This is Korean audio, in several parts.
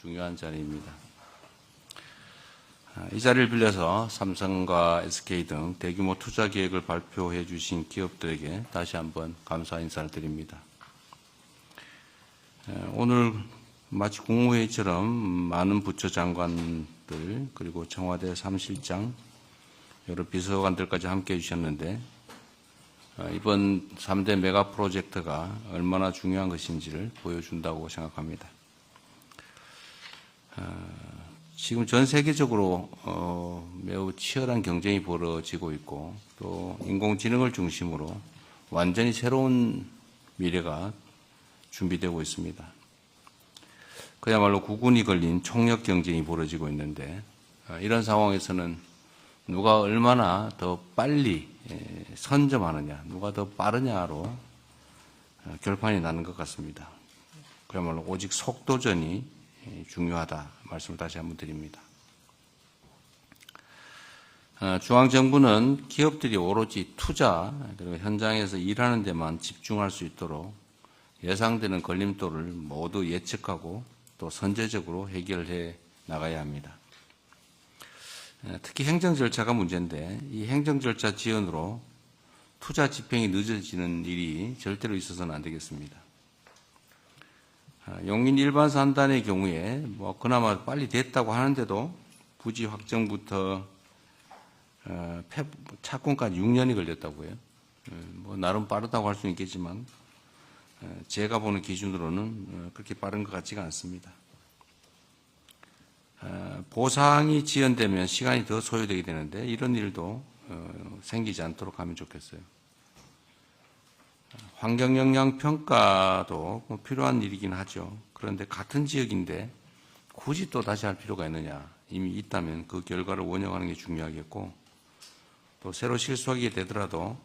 중요한 자리입니다. 이 자리를 빌려서 삼성과 SK 등 대규모 투자 계획을 발표해 주신 기업들에게 다시 한번 감사 인사를 드립니다. 오늘 마치 국무회의처럼 많은 부처 장관들 그리고 청와대 사무실장 여러 비서관들까지 함께해 주셨는데 이번 3대 메가 프로젝트가 얼마나 중요한 것인지를 보여준다고 생각합니다. 지금 전 세계적으로 매우 치열한 경쟁이 벌어지고 있고 또 인공지능을 중심으로 완전히 새로운 미래가 준비되고 있습니다. 그야말로 구군이 걸린 총력 경쟁이 벌어지고 있는데 이런 상황에서는 누가 얼마나 더 빨리 선점하느냐, 누가 더 빠르냐로 결판이 나는 것 같습니다. 그야말로 오직 속도전이 중요하다 말씀을 다시 한번 드립니다. 중앙정부는 기업들이 오로지 투자 그리고 현장에서 일하는 데만 집중할 수 있도록 예상되는 걸림돌을 모두 예측하고 또 선제적으로 해결해 나가야 합니다. 특히 행정 절차가 문제인데 이 행정 절차 지연으로 투자 집행이 늦어지는 일이 절대로 있어서는 안 되겠습니다. 용인 일반 산단의 경우에 그나마 빨리 됐다고 하는데도 부지 확정부터 착공까지 6년이 걸렸다고요. 나름 빠르다고 할 수는 있겠지만 제가 보는 기준으로는 그렇게 빠른 것 같지가 않습니다. 보상이 지연되면 시간이 더 소요되게 되는데 이런 일도 생기지 않도록 하면 좋겠어요. 환경영향평가도 필요한 일이긴 하죠. 그런데 같은 지역인데 굳이 또 다시 할 필요가 있느냐. 이미 있다면 그 결과를 원용하는 게 중요하겠고 또 새로 실수하게 되더라도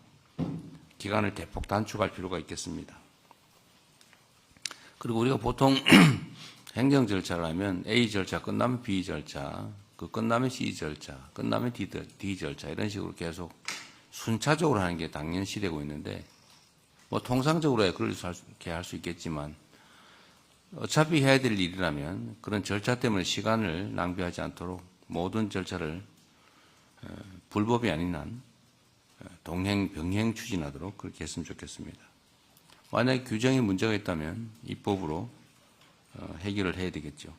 기간을 대폭 단축할 필요가 있겠습니다. 그리고 우리가 보통 행정 절차를 하면 A 절차 끝나면 B 절차, 그 끝나면 C 절차, 끝나면 D 절차 이런 식으로 계속 순차적으로 하는 게 당연시되고 있는데 통상적으로 그렇게 할 수 있겠지만 어차피 해야 될 일이라면 그런 절차 때문에 시간을 낭비하지 않도록 모든 절차를 불법이 아닌 한 병행 추진하도록 그렇게 했으면 좋겠습니다. 만약에 규정에 문제가 있다면 입법으로 해결을 해야 되겠죠.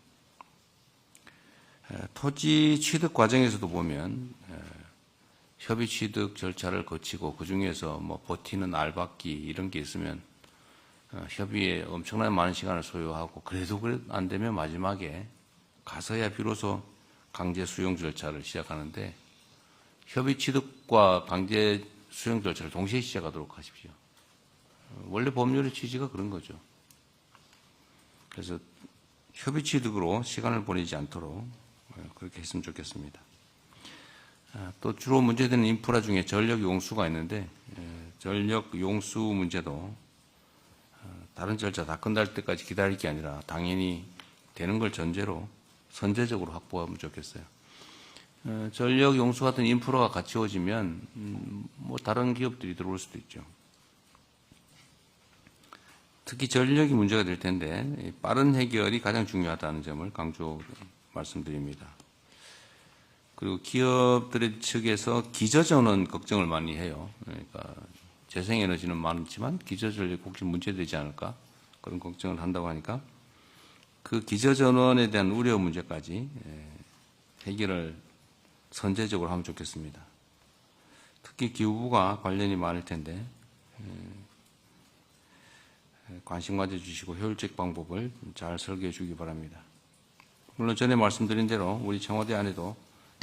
토지 취득 과정에서도 보면 협의 취득 절차를 거치고 그중에서 버티는 알박기 이런 게 있으면 협의에 엄청나게 많은 시간을 소요하고 그래도 안 되면 마지막에 가서야 비로소 강제 수용 절차를 시작하는데 협의 취득과 강제 수용 절차를 동시에 시작하도록 하십시오. 원래 법률의 취지가 그런 거죠. 그래서 협의 취득으로 시간을 보내지 않도록 그렇게 했으면 좋겠습니다. 또 주로 문제되는 인프라 중에 전력 용수가 있는데 전력 용수 문제도 다른 절차 다 끝날 때까지 기다릴 게 아니라 당연히 되는 걸 전제로 선제적으로 확보하면 좋겠어요. 전력 용수 같은 인프라가 갖추어지면 다른 기업들이 들어올 수도 있죠. 특히 전력이 문제가 될 텐데 빠른 해결이 가장 중요하다는 점을 강조 말씀드립니다. 그리고 기업들 측에서 기저전원 걱정을 많이 해요. 그러니까 재생에너지는 많지만 기저전력이 혹시 문제되지 않을까 그런 걱정을 한다고 하니까 그 기저전원에 대한 우려 문제까지 해결을 선제적으로 하면 좋겠습니다. 특히 기후부가 관련이 많을 텐데 관심 가져주시고 효율적 방법을 잘 설계해 주기 바랍니다. 물론 전에 말씀드린 대로 우리 청와대 안에도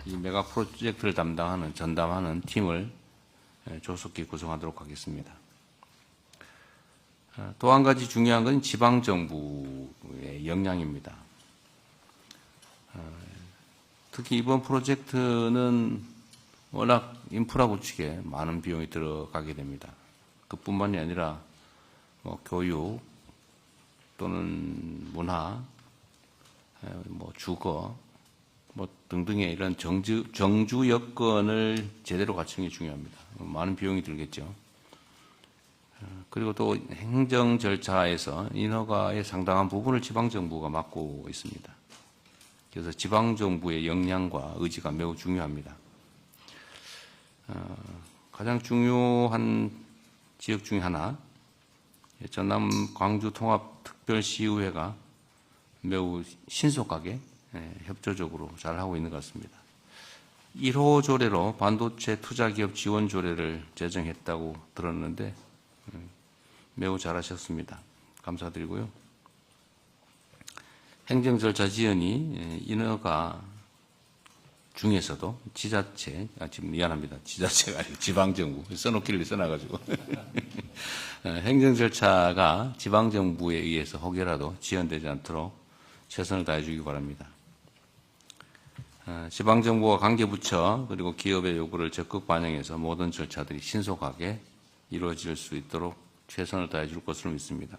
이 메가 프로젝트를 전담하는 팀을 조속히 구성하도록 하겠습니다. 또 한 가지 중요한 건 지방정부의 역량입니다. 특히 이번 프로젝트는 워낙 인프라 구축에 많은 비용이 들어가게 됩니다. 그뿐만이 아니라 교육 또는 문화, 주거 등등의 이런 정주 여건을 제대로 갖추는 게 중요합니다. 많은 비용이 들겠죠. 그리고 또 행정 절차에서 인허가의 상당한 부분을 지방정부가 맡고 있습니다. 그래서 지방정부의 역량과 의지가 매우 중요합니다. 가장 중요한 지역 중에 하나, 전남 광주 통합특별시의회가 매우 신속하게 협조적으로 잘하고 있는 것 같습니다. 1호 조례로 반도체 투자기업 지원 조례를 제정했다고 들었는데 매우 잘하셨습니다. 감사드리고요. 행정 절차 지연이 인허가 중에서도 지자체, 지금 미안합니다. 지자체가 아니고 지방정부, 써놓기를 써놔가지고. 행정 절차가 지방정부에 의해서 혹여라도 지연되지 않도록 최선을 다해주기 바랍니다. 지방정부와 관계부처 그리고 기업의 요구를 적극 반영해서 모든 절차들이 신속하게 이루어질 수 있도록 최선을 다해줄 것으로 믿습니다.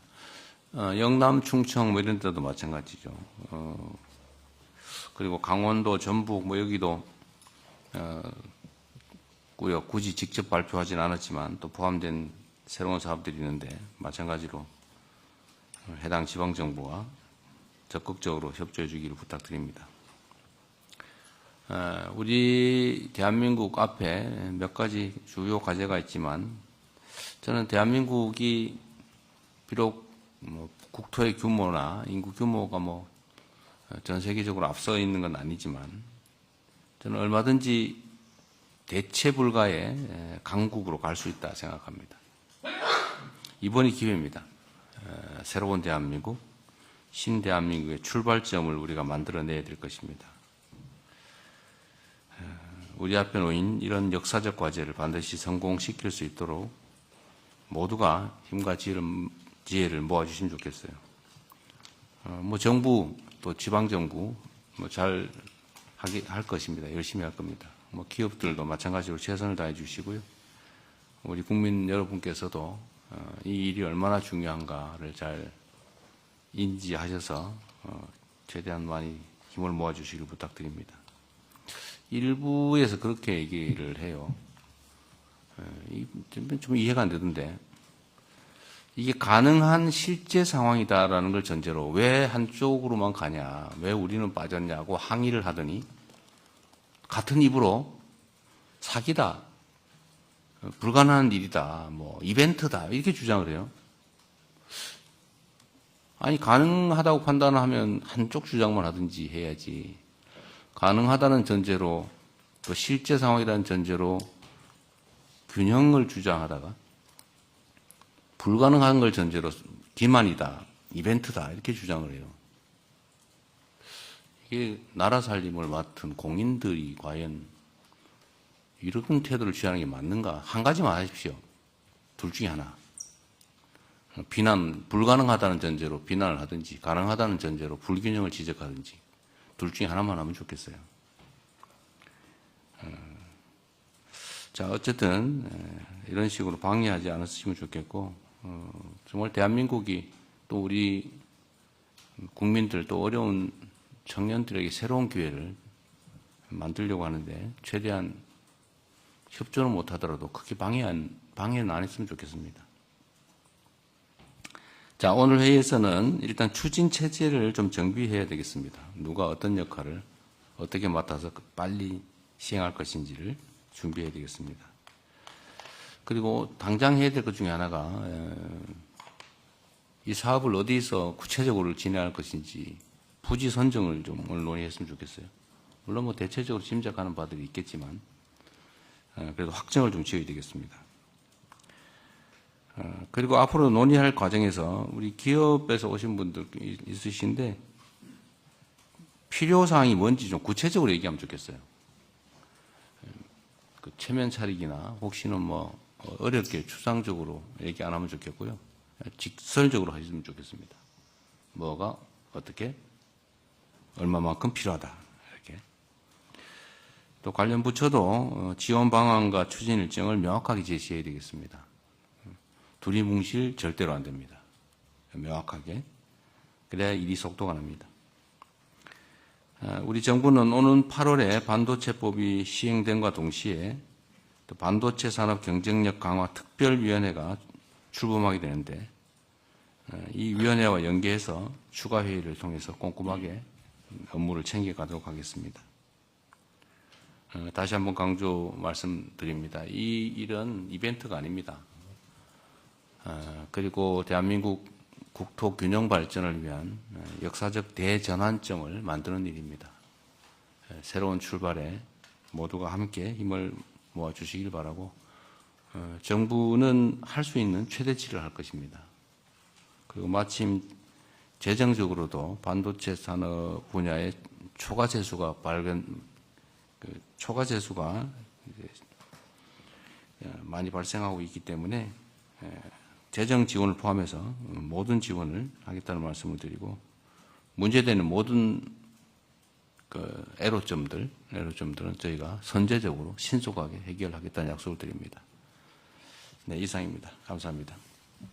영남, 충청 뭐 이런 데도 마찬가지죠. 그리고 강원도, 전북 뭐 여기도 구역 굳이 직접 발표하지는 않았지만 또 포함된 새로운 사업들이 있는데 마찬가지로 해당 지방정부와 적극적으로 협조해 주기를 부탁드립니다. 우리 대한민국 앞에 몇 가지 주요 과제가 있지만 저는 대한민국이 비록 뭐 국토의 규모나 인구 규모가 뭐 전 세계적으로 앞서 있는 건 아니지만 저는 얼마든지 대체 불가의 강국으로 갈 수 있다 생각합니다. 이번이 기회입니다. 새로운 대한민국, 신대한민국의 출발점을 우리가 만들어내야 될 것입니다. 우리 앞에 놓인 이런 역사적 과제를 반드시 성공시킬 수 있도록 모두가 힘과 지혜를 모아주시면 좋겠어요. 뭐 정부 또 지방정부 뭐 잘 할 것입니다. 열심히 할 겁니다. 뭐 기업들도 마찬가지로 최선을 다해 주시고요. 우리 국민 여러분께서도 이 일이 얼마나 중요한가를 잘 인지하셔서 최대한 많이 힘을 모아주시길 부탁드립니다. 일부에서 그렇게 얘기를 해요. 좀 이해가 안 되던데 이게 가능한 실제 상황이다라는 걸 전제로 왜 한쪽으로만 가냐, 왜 우리는 빠졌냐고 항의를 하더니 같은 입으로 사기다, 불가능한 일이다, 뭐 이벤트다 이렇게 주장을 해요. 아니 가능하다고 판단하면 한쪽 주장만 하든지 해야지. 가능하다는 전제로 또 실제 상황이라는 전제로 균형을 주장하다가 불가능한 걸 전제로 기만이다, 이벤트다 이렇게 주장을 해요. 이게 나라 살림을 맡은 공인들이 과연 이런 태도를 취하는 게 맞는가? 한 가지만 하십시오. 둘 중에 하나. 비난, 불가능하다는 전제로 비난을 하든지 가능하다는 전제로 불균형을 지적하든지 둘 중에 하나만 하면 좋겠어요. 자, 어쨌든 이런 식으로 방해하지 않았으면 좋겠고 정말 대한민국이 또 우리 국민들 또 어려운 청년들에게 새로운 기회를 만들려고 하는데 최대한 협조는 못하더라도 크게 방해는 안 했으면 좋겠습니다. 자, 오늘 회의에서는 일단 추진 체제를 좀 정비해야 되겠습니다. 누가 어떤 역할을 어떻게 맡아서 빨리 시행할 것인지를 준비해야 되겠습니다. 그리고 당장 해야 될 것 중에 하나가 이 사업을 어디서 구체적으로 진행할 것인지 부지 선정을 좀 오늘 논의했으면 좋겠어요. 물론 뭐 대체적으로 짐작하는 바들이 있겠지만 그래도 확정을 좀 지어야 되겠습니다. 그리고 앞으로 논의할 과정에서 우리 기업에서 오신 분들 있으신데 필요사항이 뭔지 좀 구체적으로 얘기하면 좋겠어요. 그 체면 차리기나 혹시는 뭐 어렵게 추상적으로 얘기 안 하면 좋겠고요. 직설적으로 하시면 좋겠습니다. 뭐가 어떻게 얼마만큼 필요하다 이렇게. 또 관련 부처도 지원 방안과 추진 일정을 명확하게 제시해야 되겠습니다. 두리뭉실 절대로 안 됩니다. 명확하게. 그래야 일이 속도가 납니다. 우리 정부는 오는 8월에 반도체법이 시행됨과 동시에 또 반도체 산업 경쟁력 강화 특별위원회가 출범하게 되는데 이 위원회와 연계해서 추가 회의를 통해서 꼼꼼하게 업무를 챙겨가도록 하겠습니다. 다시 한번 강조 말씀드립니다. 이 일은 이벤트가 아닙니다. 그리고 대한민국 국토 균형 발전을 위한 역사적 대전환점을 만드는 일입니다. 새로운 출발에 모두가 함께 힘을 모아주시길 바라고, 정부는 할 수 있는 최대치를 할 것입니다. 그리고 마침 재정적으로도 반도체 산업 분야의 초과재수가 많이 발생하고 있기 때문에 재정 지원을 포함해서 모든 지원을 하겠다는 말씀을 드리고, 문제되는 모든 애로점들은 저희가 선제적으로 신속하게 해결하겠다는 약속을 드립니다. 네, 이상입니다. 감사합니다.